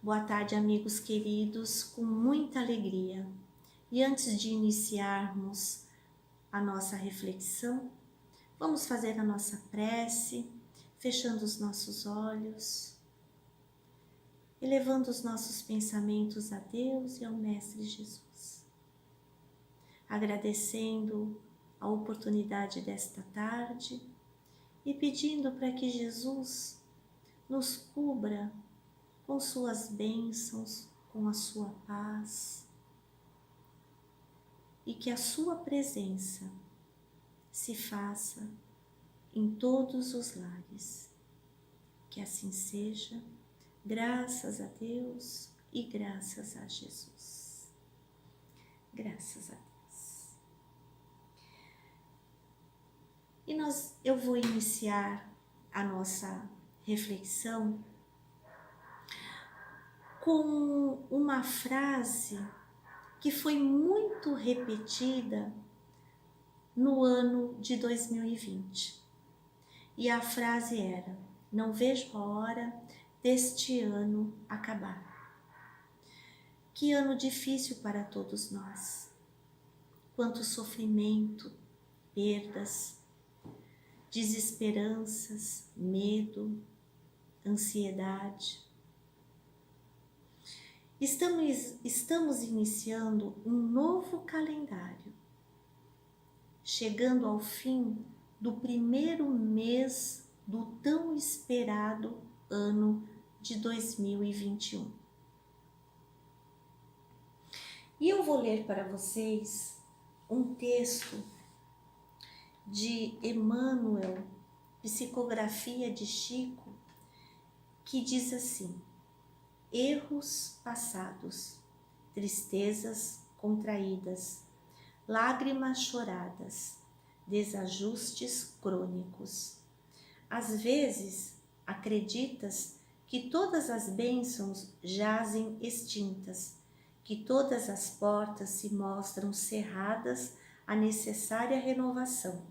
Boa tarde, amigos queridos, com muita alegria. E antes de iniciarmos a nossa reflexão, vamos fazer a nossa prece, fechando os nossos olhos, elevando os nossos pensamentos a Deus e ao Mestre Jesus. Agradecendo a oportunidade desta tarde e pedindo para que Jesus nos cubra com suas bênçãos, com a sua paz, e que a sua presença se faça em todos os lares. Que assim seja, graças a Deus e graças a Jesus. Graças a Deus. E eu vou iniciar a nossa reflexão com uma frase que foi muito repetida no ano de 2020. E a frase era: não vejo a hora deste ano acabar. Que ano difícil para todos nós. Quanto sofrimento, perdas, desesperanças, medo, ansiedade. Estamos iniciando um novo calendário, chegando ao fim do primeiro mês do tão esperado ano de 2021. E eu vou ler para vocês um texto de Emmanuel, Psicografia de Chico, que diz assim: erros passados, tristezas contraídas, lágrimas choradas, desajustes crônicos. Às vezes, acreditas que todas as bênçãos jazem extintas, que todas as portas se mostram cerradas à necessária renovação.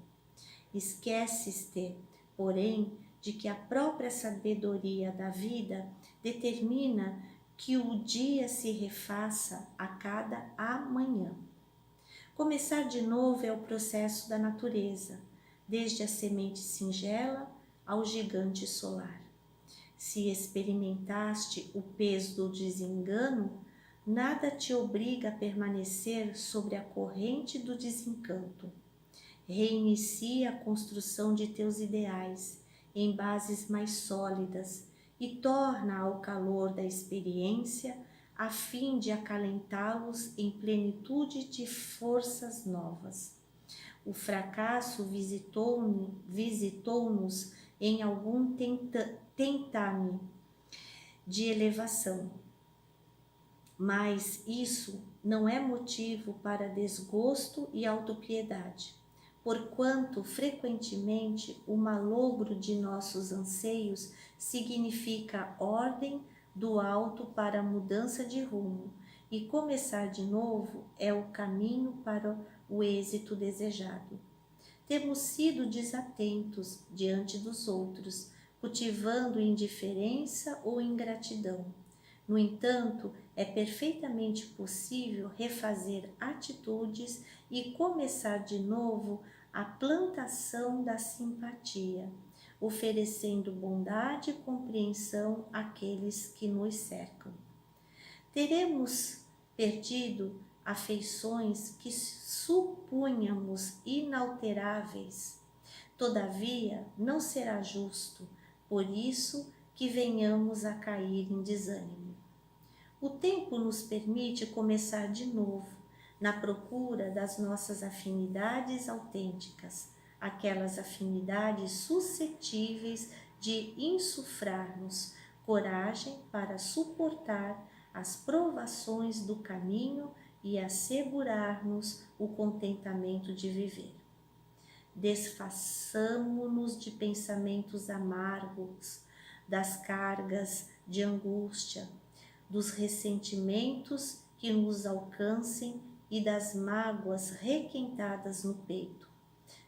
Esqueces-te, porém, de que a própria sabedoria da vida determina que o dia se refaça a cada amanhã. Começar de novo é o processo da natureza, desde a semente singela ao gigante solar. Se experimentaste o peso do desengano, nada te obriga a permanecer sobre a corrente do desencanto. Reinicia a construção de teus ideais em bases mais sólidas e torna ao calor da experiência a fim de acalentá-los em plenitude de forças novas. O fracasso visitou-nos em algum tentame de elevação, mas isso não é motivo para desgosto e autopiedade, porquanto frequentemente o malogro de nossos anseios significa ordem do alto para a mudança de rumo, e começar de novo é o caminho para o êxito desejado. Temos sido desatentos diante dos outros, cultivando indiferença ou ingratidão. No entanto, é perfeitamente possível refazer atitudes e começar de novo a plantação da simpatia, oferecendo bondade e compreensão àqueles que nos cercam. Teremos perdido afeições que supunhamos inalteráveis. Todavia, não será justo, por isso, que venhamos a cair em desânimo. O tempo nos permite começar de novo, na procura das nossas afinidades autênticas, aquelas afinidades suscetíveis de insuflar-nos coragem para suportar as provações do caminho e assegurar-nos o contentamento de viver. Desfaçamo-nos de pensamentos amargos, das cargas de angústia, dos ressentimentos que nos alcancem e das mágoas requentadas no peito.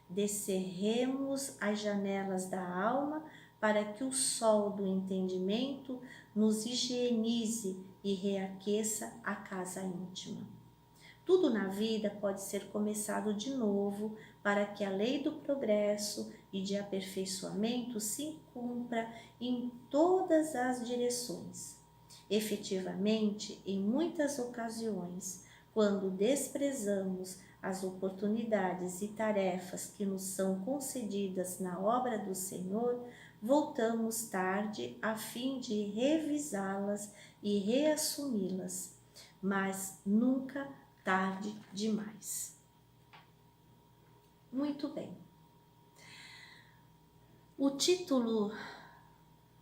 Descerremos as janelas da alma para que o sol do entendimento nos higienize e reaqueça a casa íntima. Tudo na vida pode ser começado de novo para que a lei do progresso e de aperfeiçoamento se cumpra em todas as direções. Efetivamente, em muitas ocasiões, quando desprezamos as oportunidades e tarefas que nos são concedidas na obra do Senhor, voltamos tarde a fim de revisá-las e reassumi-las, mas nunca tarde demais. Muito bem. O título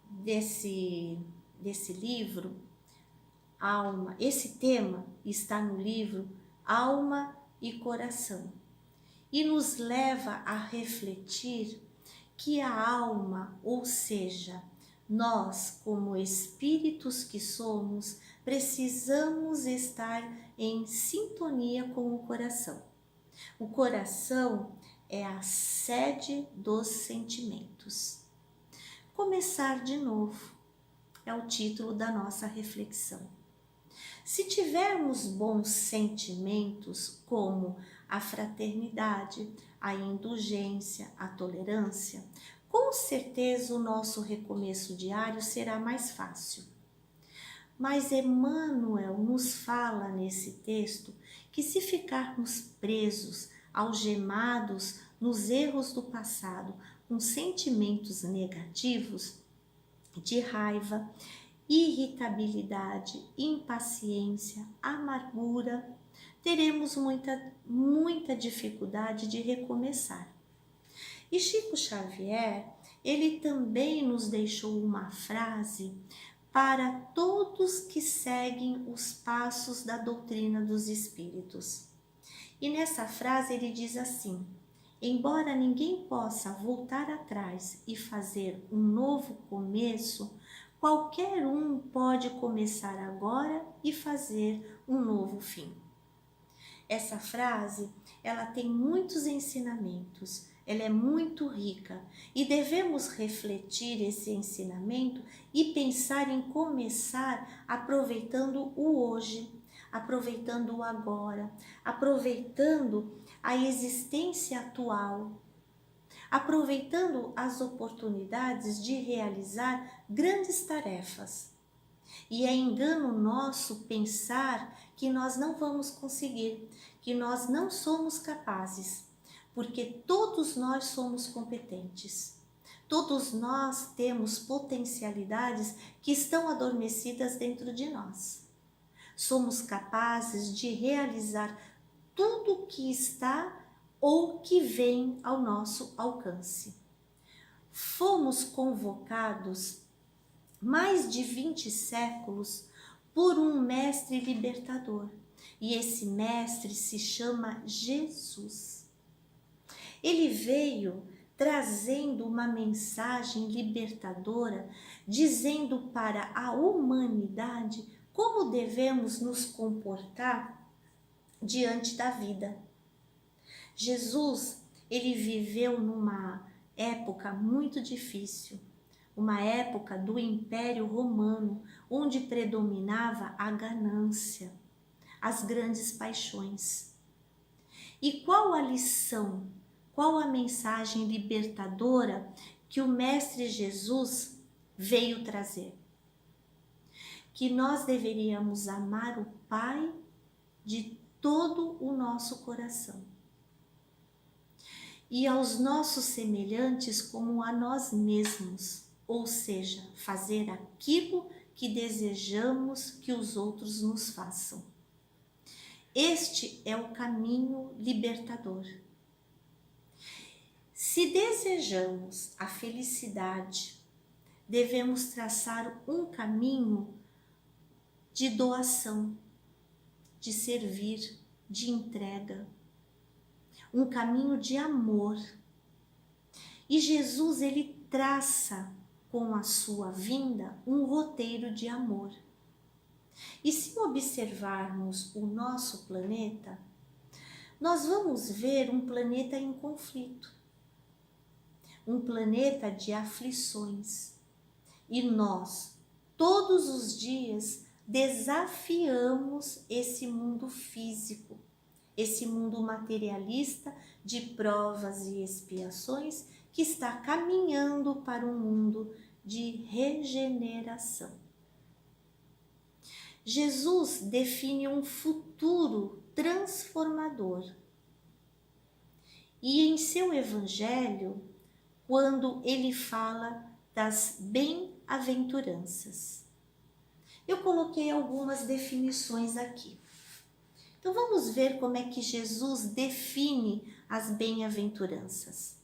desse livro, Alma, esse tema está no livro Alma e Coração e nos leva a refletir que a alma, ou seja, nós, como espíritos que somos, precisamos estar em sintonia com o coração. O coração é a sede dos sentimentos. Começar de novo é o título da nossa reflexão. Se tivermos bons sentimentos como a fraternidade, a indulgência, a tolerância, com certeza o nosso recomeço diário será mais fácil. Mas Emmanuel nos fala nesse texto que se ficarmos presos, algemados nos erros do passado, com sentimentos negativos, de raiva, irritabilidade, impaciência, amargura, teremos muita dificuldade de recomeçar. E Chico Xavier, ele também nos deixou uma frase para todos que seguem os passos da doutrina dos espíritos. E nessa frase ele diz assim: embora ninguém possa voltar atrás e fazer um novo começo, qualquer um pode começar agora e fazer um novo fim. Essa frase, ela tem muitos ensinamentos, ela é muito rica e devemos refletir esse ensinamento e pensar em começar aproveitando o hoje, aproveitando o agora, aproveitando a existência atual, aproveitando as oportunidades de realizar grandes tarefas. E é engano nosso pensar que nós não vamos conseguir, que nós não somos capazes, porque todos nós somos competentes. Todos nós temos potencialidades que estão adormecidas dentro de nós. Somos capazes de realizar tudo o que está ou que vem ao nosso alcance. Fomos convocados mais de 20 séculos por um mestre libertador, e esse mestre se chama Jesus. Ele veio trazendo uma mensagem libertadora, dizendo para a humanidade como devemos nos comportar diante da vida. Jesus, ele viveu numa época muito difícil, uma época do Império Romano, onde predominava a ganância, as grandes paixões. E qual a lição, qual a mensagem libertadora que o Mestre Jesus veio trazer? Que nós deveríamos amar o Pai de todo o nosso coração e aos nossos semelhantes como a nós mesmos, ou seja, fazer aquilo que desejamos que os outros nos façam. Este é o caminho libertador. Se desejamos a felicidade, devemos traçar um caminho de doação, de servir, de entrega, um caminho de amor. E Jesus, ele traça com a sua vinda um roteiro de amor. E se observarmos o nosso planeta, nós vamos ver um planeta em conflito. um planeta de aflições. E nós, todos os dias, desafiamos esse mundo físico, esse mundo materialista de provas e expiações que está caminhando para um mundo de regeneração. Jesus define um futuro transformador. E em seu evangelho, quando ele fala das bem-aventuranças, eu coloquei algumas definições aqui. Então vamos ver como é que Jesus define as bem-aventuranças.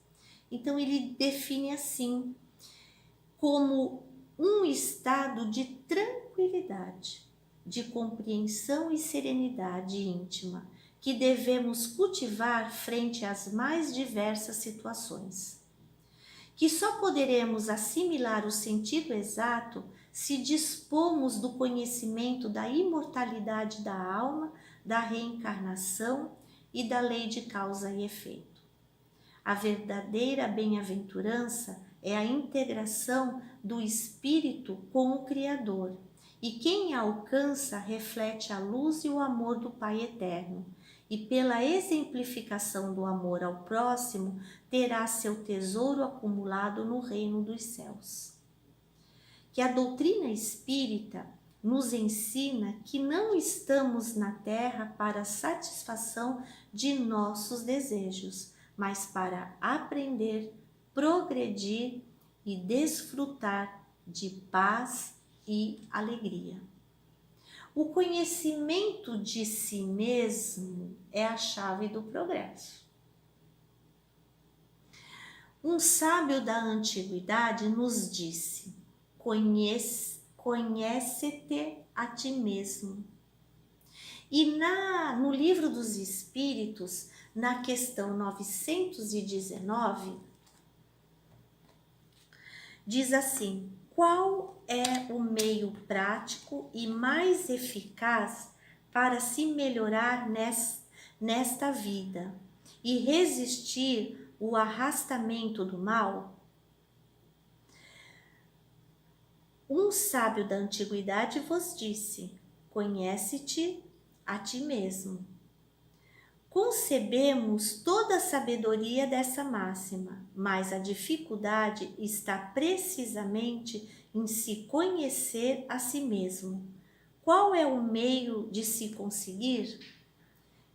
Então ele define assim, como um estado de tranquilidade, de compreensão e serenidade íntima que devemos cultivar frente às mais diversas situações, que só poderemos assimilar o sentido exato se dispomos do conhecimento da imortalidade da alma, da reencarnação e da lei de causa e efeito. A verdadeira bem-aventurança é a integração do espírito com o Criador, e quem a alcança reflete a luz e o amor do Pai Eterno, e pela exemplificação do amor ao próximo, terá seu tesouro acumulado no reino dos céus. Que a doutrina espírita nos ensina que não estamos na Terra para a satisfação de nossos desejos, mas para aprender, progredir e desfrutar de paz e alegria. O conhecimento de si mesmo é a chave do progresso. Um sábio da antiguidade nos disse: conhece-te a ti mesmo. E no Livro dos Espíritos, na questão 919, diz assim: qual é o meio prático e mais eficaz para se melhorar nesta vida e resistir o arrastamento do mal? Um sábio da antiguidade vos disse: conhece-te a ti mesmo. Concebemos toda a sabedoria dessa máxima, mas a dificuldade está precisamente em se conhecer a si mesmo. Qual é o meio de se conseguir?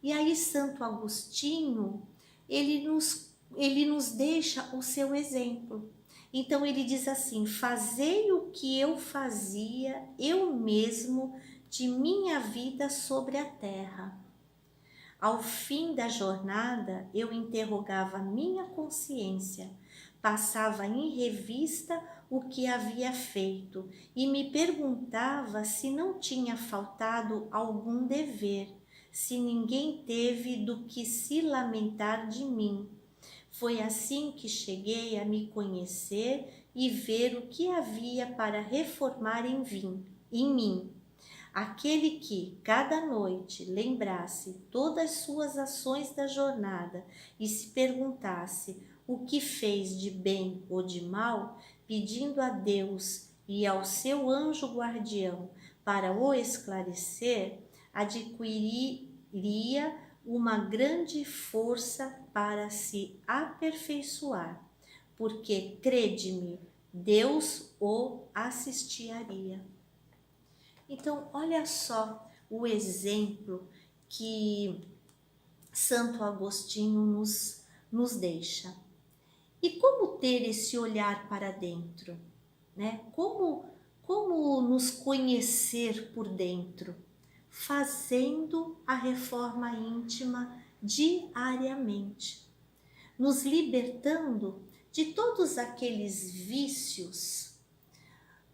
E aí Santo Agostinho, ele nos deixa o seu exemplo. Então ele diz assim: fazei o que eu fazia eu mesmo de minha vida sobre a terra. Ao fim da jornada, eu interrogava minha consciência, passava em revista o que havia feito e me perguntava se não tinha faltado algum dever, se ninguém teve do que se lamentar de mim. Foi assim que cheguei a me conhecer e ver o que havia para reformar em mim. Aquele que, cada noite, lembrasse todas as suas ações da jornada e se perguntasse o que fez de bem ou de mal, pedindo a Deus e ao seu anjo guardião para o esclarecer, adquiriria uma grande força para se aperfeiçoar, porque, crede-me, Deus o assistiria. Então, olha só o exemplo que Santo Agostinho nos deixa. E como ter esse olhar para dentro, né? Como nos conhecer por dentro? Fazendo a reforma íntima diariamente, nos libertando de todos aqueles vícios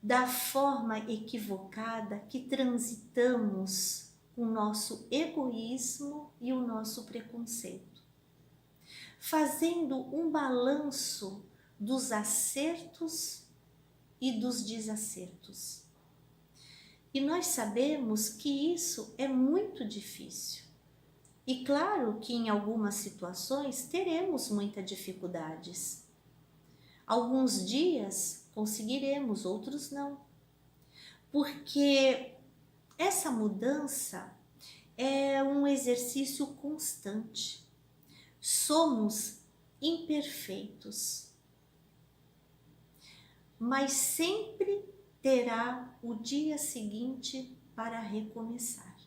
da forma equivocada que transitamos o nosso egoísmo e o nosso preconceito, fazendo um balanço dos acertos e dos desacertos. E nós sabemos que isso é muito difícil. E claro que em algumas situações teremos muitas dificuldades. Alguns dias conseguiremos, outros não. Porque essa mudança é um exercício constante. Somos imperfeitos, mas sempre terá o dia seguinte para recomeçar.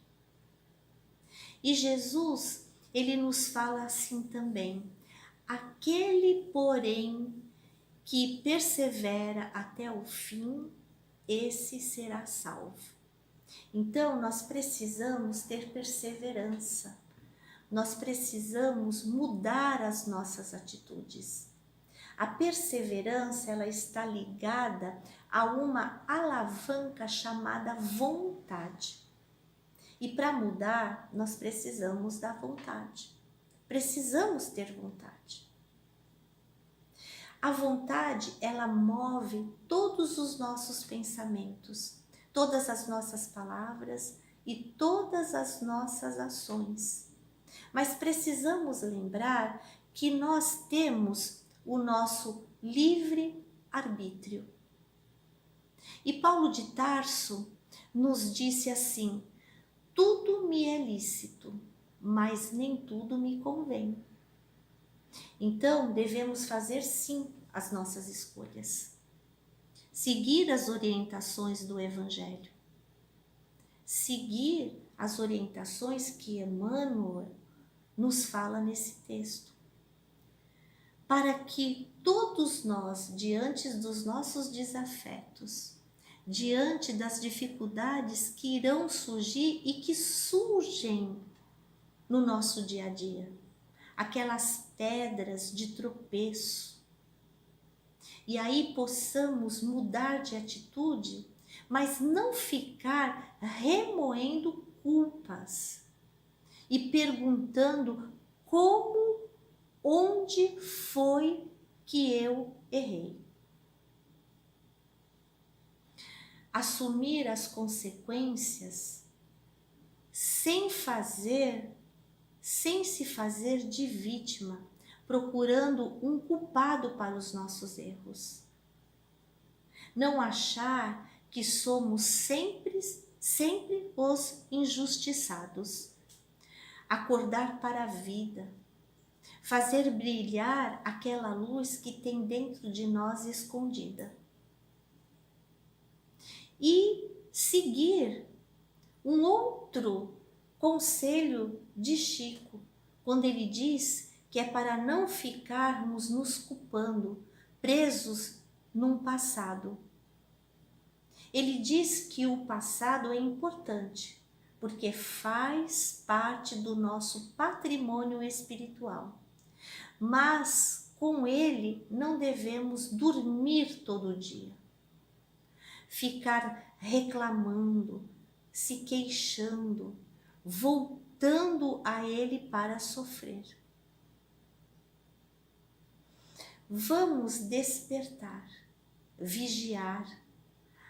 E Jesus, ele nos fala assim também: aquele, porém, que persevera até o fim, esse será salvo. Então, nós precisamos ter perseverança, nós precisamos mudar as nossas atitudes. A perseverança, ela está ligada a uma alavanca chamada vontade. E para mudar, nós precisamos da vontade. Precisamos ter vontade. A vontade, ela move todos os nossos pensamentos, todas as nossas palavras e todas as nossas ações. Mas precisamos lembrar que nós temos o nosso livre arbítrio. E Paulo de Tarso nos disse assim: tudo me é lícito, mas nem tudo me convém. Então, devemos fazer sim as nossas escolhas. Seguir as orientações do Evangelho. Seguir as orientações que Emmanuel nos fala nesse texto. Para que todos nós, diante dos nossos desafetos, diante das dificuldades que irão surgir e que surgem no nosso dia a dia, aquelas pedras de tropeço, e aí possamos mudar de atitude, mas não ficar remoendo culpas e perguntando como, onde foi que eu errei. Assumir as consequências sem se fazer de vítima, procurando um culpado para os nossos erros. Não achar que somos sempre os injustiçados. Acordar para a vida, fazer brilhar aquela luz que tem dentro de nós escondida. E seguir um outro conselho de Chico, quando ele diz que é para não ficarmos nos culpando, presos num passado. Ele diz que o passado é importante, porque faz parte do nosso patrimônio espiritual. Mas com ele não devemos dormir todo dia. Ficar reclamando, se queixando, voltando a ele para sofrer. Vamos despertar, vigiar.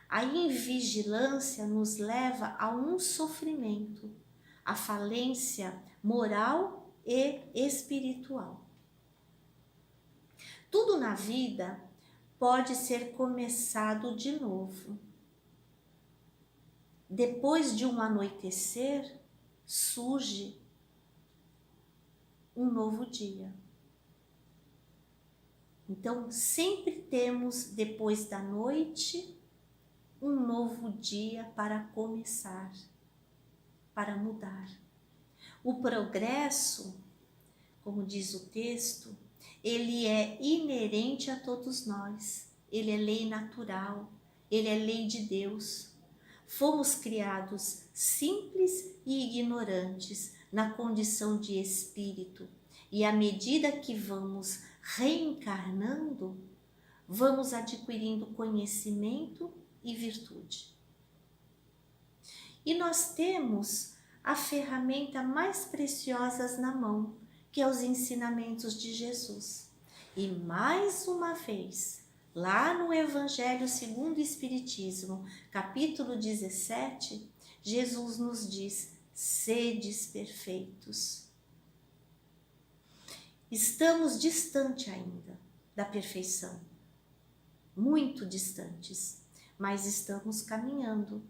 A invigilância nos leva a um sofrimento, a falência moral e espiritual. Tudo na vida pode ser começado de novo. Depois de um anoitecer, surge um novo dia. Então, sempre temos, depois da noite, um novo dia para começar, para mudar. O progresso, como diz o texto, ele é inerente a todos nós. Ele é lei natural, ele é lei de Deus. Fomos criados simples e ignorantes na condição de espírito. E à medida que vamos reencarnando, vamos adquirindo conhecimento e virtude. E nós temos a ferramenta mais preciosa na mão, que é os ensinamentos de Jesus. E mais uma vez, lá no Evangelho segundo o Espiritismo, capítulo 17, Jesus nos diz: sedes perfeitos. Estamos distante ainda da perfeição, muito distantes, mas estamos caminhando.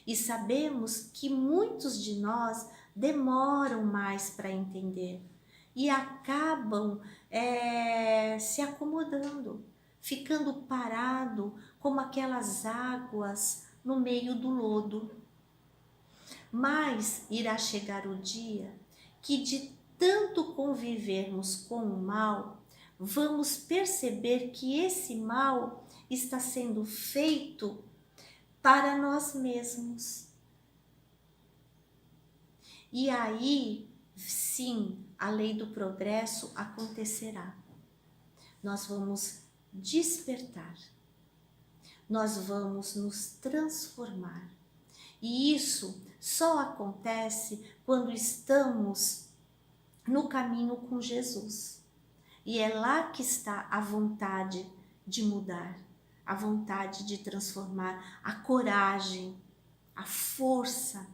E sabemos que muitos de nós demoram mais para entender e acabam se acomodando, ficando parado como aquelas águas no meio do lodo. Mas irá chegar o dia que, de tanto convivermos com o mal, vamos perceber que esse mal está sendo feito para nós mesmos. E aí, sim, a lei do progresso acontecerá. Nós vamos despertar. Nós vamos nos transformar. E isso só acontece quando estamos no caminho com Jesus. E é lá que está a vontade de mudar, a vontade de transformar, a coragem, a força,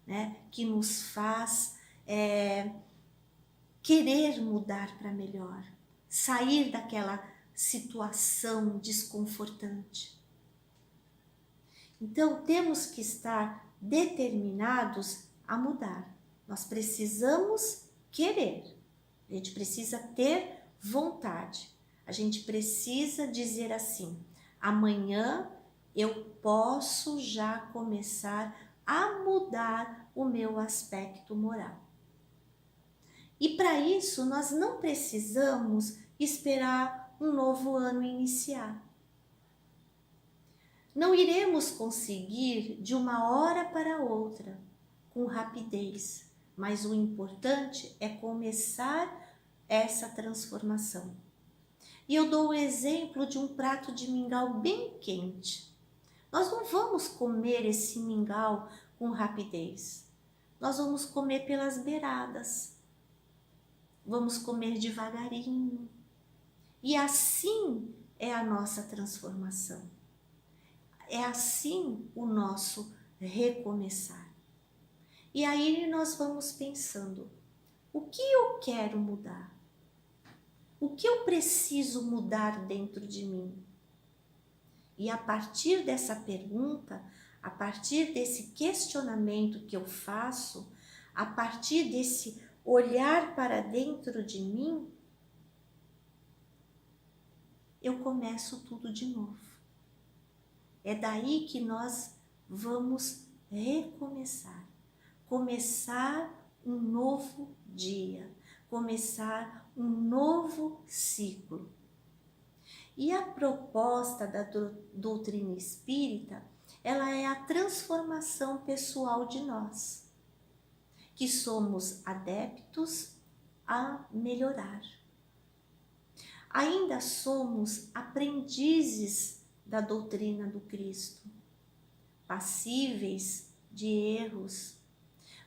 né, que nos faz querer mudar para melhor, sair daquela situação desconfortante. Então, temos que estar determinados a mudar. Nós precisamos querer, a gente precisa ter vontade. A gente precisa dizer assim: amanhã eu posso já começar a mudar o meu aspecto moral. E para isso, nós não precisamos esperar um novo ano iniciar. Não iremos conseguir de uma hora para outra, com rapidez, mas o importante é começar essa transformação. E eu dou o exemplo de um prato de mingau bem quente. Nós não vamos comer esse mingau com rapidez. Nós vamos comer pelas beiradas. Vamos comer devagarinho. E assim é a nossa transformação. É assim o nosso recomeçar. E aí nós vamos pensando: o que eu quero mudar? O que eu preciso mudar dentro de mim? E a partir dessa pergunta, a partir desse questionamento que eu faço, a partir desse olhar para dentro de mim, eu começo tudo de novo. É daí que nós vamos recomeçar. Começar um novo dia, começar um novo ciclo. E a proposta da doutrina espírita, ela é a transformação pessoal de nós, que somos adeptos a melhorar. Ainda somos aprendizes da doutrina do Cristo, passíveis de erros,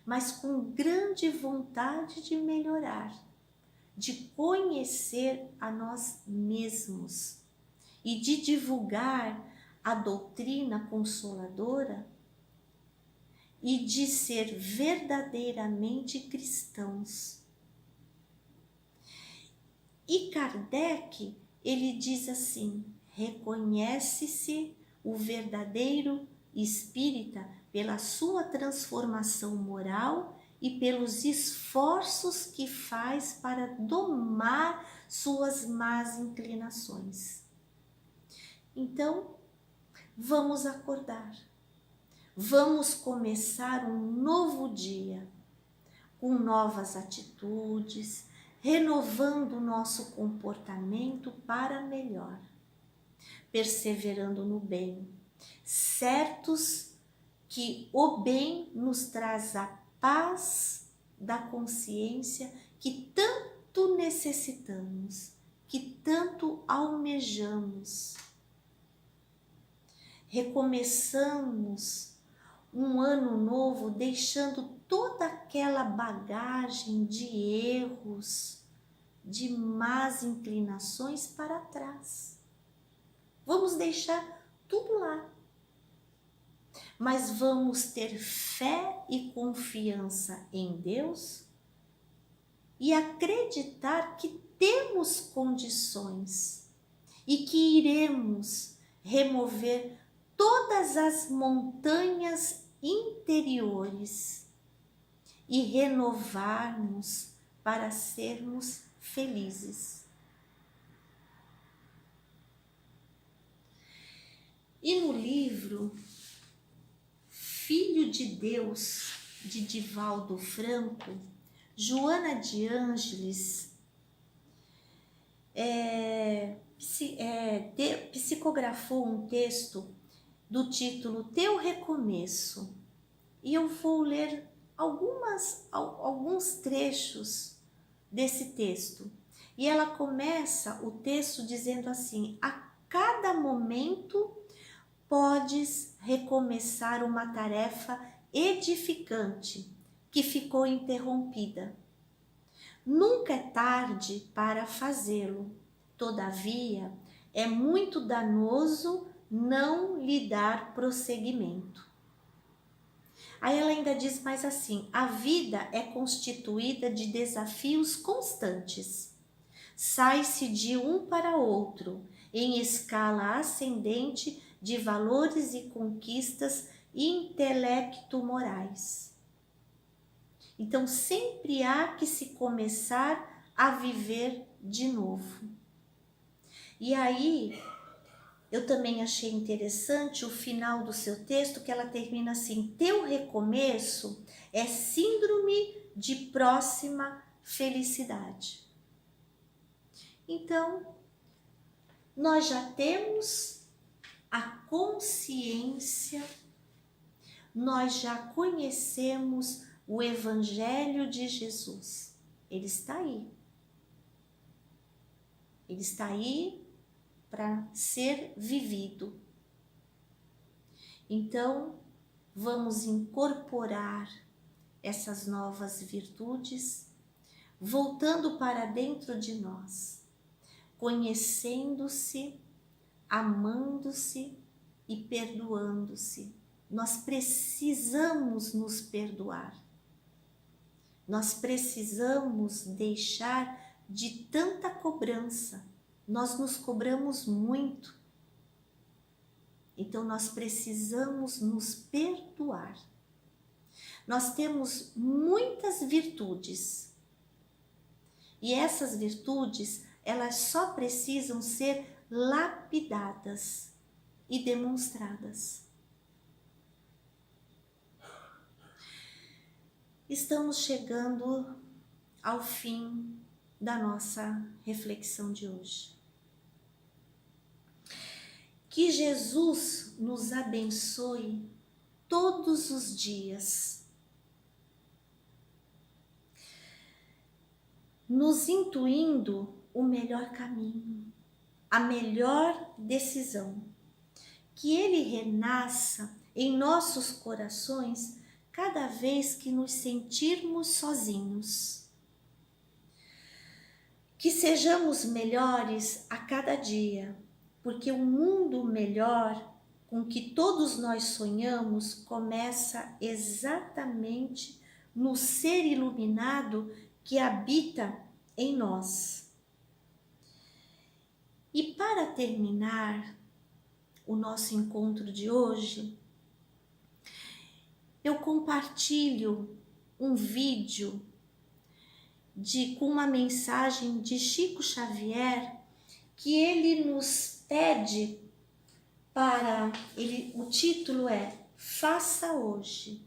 mas com grande vontade de melhorar, de conhecer a nós mesmos e de divulgar a doutrina consoladora e de ser verdadeiramente cristãos. E Kardec, ele diz assim: reconhece-se o verdadeiro espírita pela sua transformação moral e pelos esforços que faz para domar suas más inclinações. Então, vamos acordar. Vamos começar um novo dia com novas atitudes, renovando o nosso comportamento para melhor, perseverando no bem, certos que o bem nos traz a paz da consciência que tanto necessitamos, que tanto almejamos. Recomeçamos um ano novo deixando toda aquela bagagem de erros, de más inclinações para trás. Vamos deixar tudo lá. Mas vamos ter fé e confiança em Deus e acreditar que temos condições e que iremos remover todas as montanhas interiores e renovar-nos para sermos felizes. E no livro Filho de Deus, de Divaldo Franco, Joana de Ângeles psicografou um texto do título Teu Recomeço. E eu vou ler alguns trechos desse texto. E ela começa o texto dizendo assim: a cada momento podes recomeçar uma tarefa edificante que ficou interrompida. Nunca é tarde para fazê-lo. Todavia, é muito danoso não lhe dar prosseguimento. Aí ela ainda diz mais assim: a vida é constituída de desafios constantes. Sai-se de um para outro, em escala ascendente de valores e conquistas intelecto-morais. Então, sempre há que se começar a viver de novo. E aí, eu também achei interessante o final do seu texto, que ela termina assim: teu recomeço é síndrome de próxima felicidade. Então, nós já temos a consciência, nós já conhecemos o Evangelho de Jesus. Ele está aí. Ele está aí para ser vivido. Então, vamos incorporar essas novas virtudes, voltando para dentro de nós, conhecendo-se, amando-se e perdoando-se. Nós precisamos nos perdoar. Nós precisamos deixar de tanta cobrança. Nós nos cobramos muito. Então nós precisamos nos perdoar. Nós temos muitas virtudes. E essas virtudes, elas só precisam ser lapidadas e demonstradas. Estamos chegando ao fim da nossa reflexão de hoje. Que Jesus nos abençoe todos os dias, nos intuindo o melhor caminho, a melhor decisão. Que Ele renasça em nossos corações cada vez que nos sentirmos sozinhos. Que sejamos melhores a cada dia, porque o mundo melhor com que todos nós sonhamos começa exatamente no ser iluminado que habita em nós. E para terminar o nosso encontro de hoje, eu compartilho um vídeo com uma mensagem de Chico Xavier, que ele nos pede o título é Faça Hoje,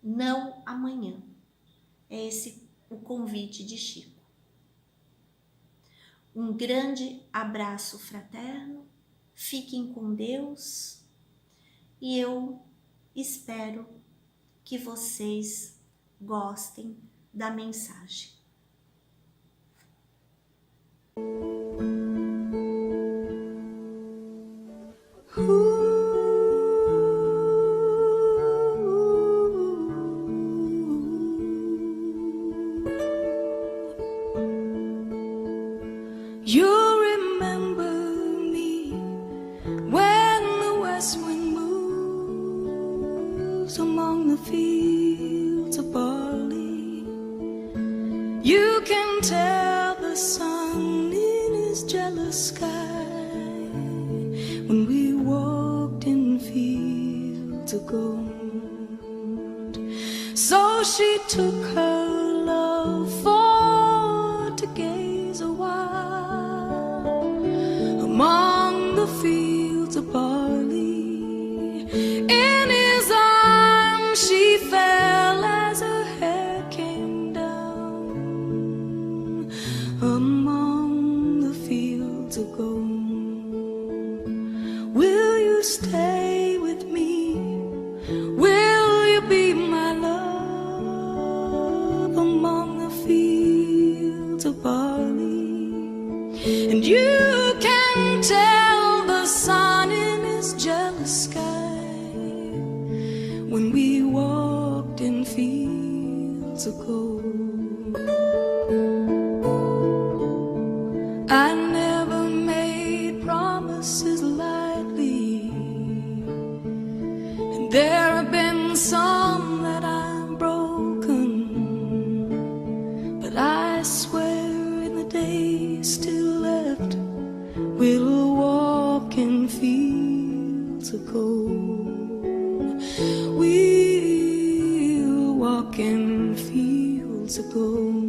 não amanhã. É esse o convite de Chico. Um grande abraço fraterno, fiquem com Deus e eu espero que vocês gostem da mensagem. You remember me when the west wind moves among the fields of barley. You can tell the sun in his jealous sky when we walked in fields of gold. So she took her love for to gaze a while among the fields of barley. In his arms she fell as her hair came down among the fields of gold. Will you stay with me? Will you be my love among the fields of barley? And you can tell the sun in his jealous sky when we walked in fields of gold. I never made promises lightly, and there have been some that I've broken, but I swear in the days still left we'll walk in fields of gold. We'll walk in fields of gold.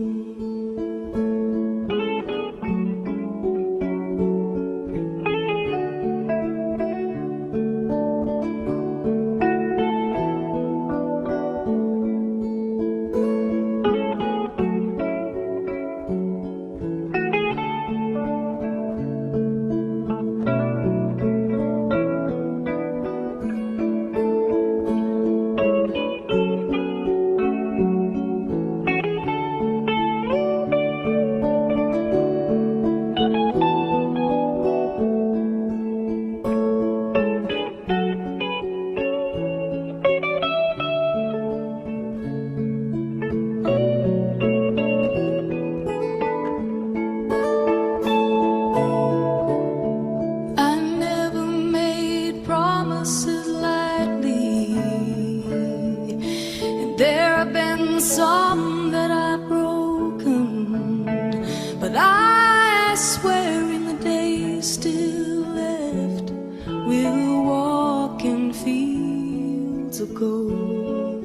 There have been some that I've broken, but I swear in the days still left we'll walk in fields of gold.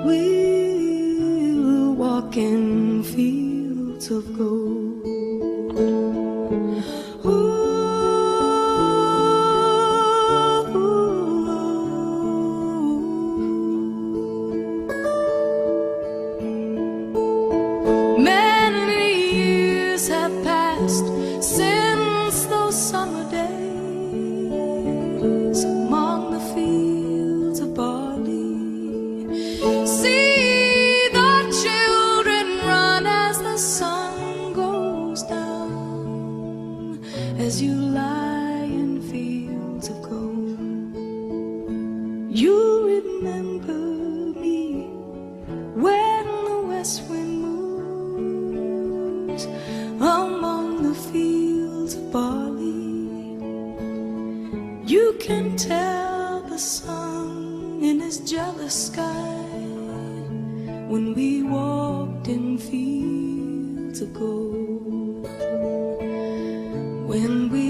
We'll walk in fields of gold. Since those summer days among the fields of barley, see the children run as the sun goes down, as you lie in fields of gold. You remember me when the west wind moves among the fields of barley. You can tell the sun in his jealous sky when we walked in fields of gold. When we